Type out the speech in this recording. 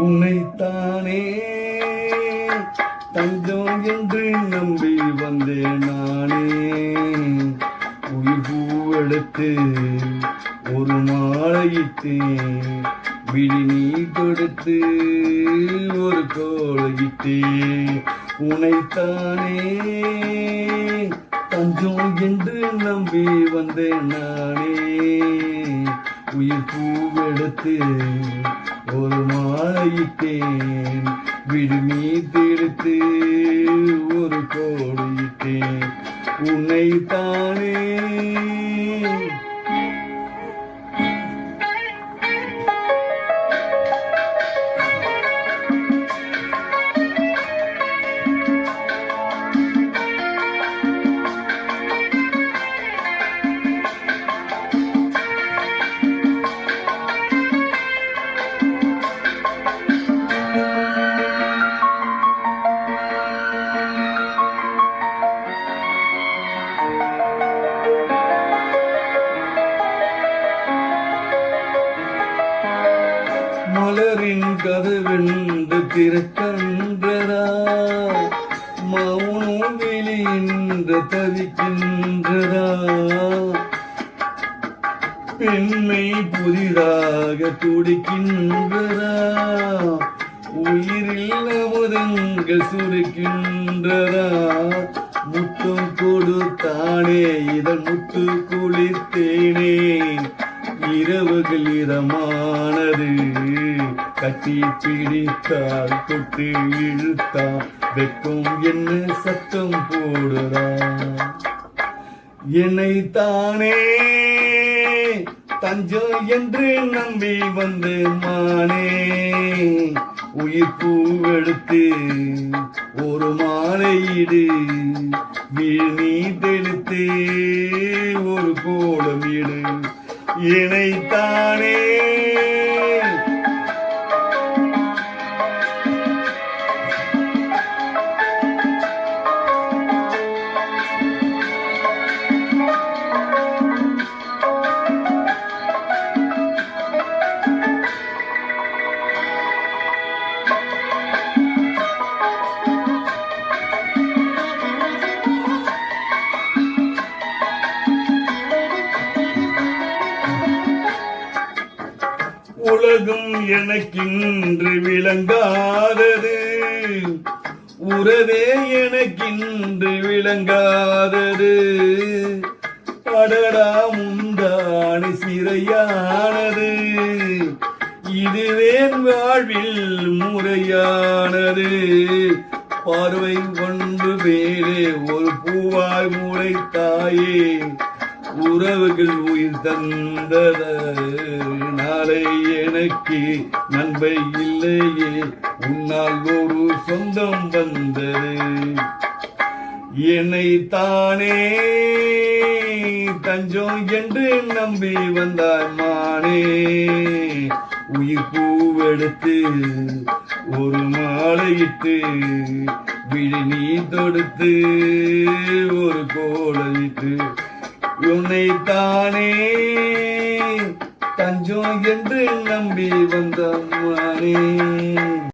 உன்னைத்தானே தஞ்சம் என்று நம்பி வந்தேன் நானே. உயிர் பூவெடுத்து ஒரு மாலையிட்டு விழி நீ கொடுத்து ஒரு கோலையிட்டு உன்னைத்தானே தஞ்சம் என்று நம்பி வந்தேன் நானே. உயிர் பூவெடுத்து ஒரு மாலையிட்டேன் விழி மீது எடுத்து ஒரு கோலையிட்டேன் உன்னைத்தானே. மலரின் கதவென்று திறக்கின்றதா, மௌனம் வெளியின்ற தவிக்கின்றதா. பெண்மை புதிதாக துடிக்கின்றதா, உயிரில் அமுதங்கள் சுருக்கின்றதா. முத்தம் கொடுத்தானே இதழ் முத்து குளித்தேனே, இரவுகள் இதமானது. கட்டி பிடித்தால் தொட்டு இழுத்தால் வெட்கம் என்ன சத்தம் போடுறா. என்னைத்தானே தஞ்சம் என்று நம்பி வந்து மானே. உயிர் பூவெடுத்து ஒரு மாலையிடு வீழ் நீ தெளித்து ஒரு கோலமிடு என்னைத்தானே. உலகம் எனக்கின்று விளங்காதது, உறவே எனக்கின்று விளங்காதது. அடடா முந்தானை சிறையானது, இதுவே வாழ்வில் முறையானது. பார்வை ஒன்று மேலே ஒரு பூவாய் முளைத்தாயே, உறவுகள் உயிர் தந்தத. நாளை எனக்கு நன்மை இல்லையே, உன்னால் ஒரு சொந்தம் வந்தது. என்னைத்தானே தஞ்சம் என்று நம்பி வந்தாய் மானே. உயிர் பூவெடுத்து ஒரு மாலையிட்டு விழி நீ தொடுத்து ஒரு கோலையிட்டு உன்னைத்தானே தஞ்சம் என்று நம்பி வந்த மானே.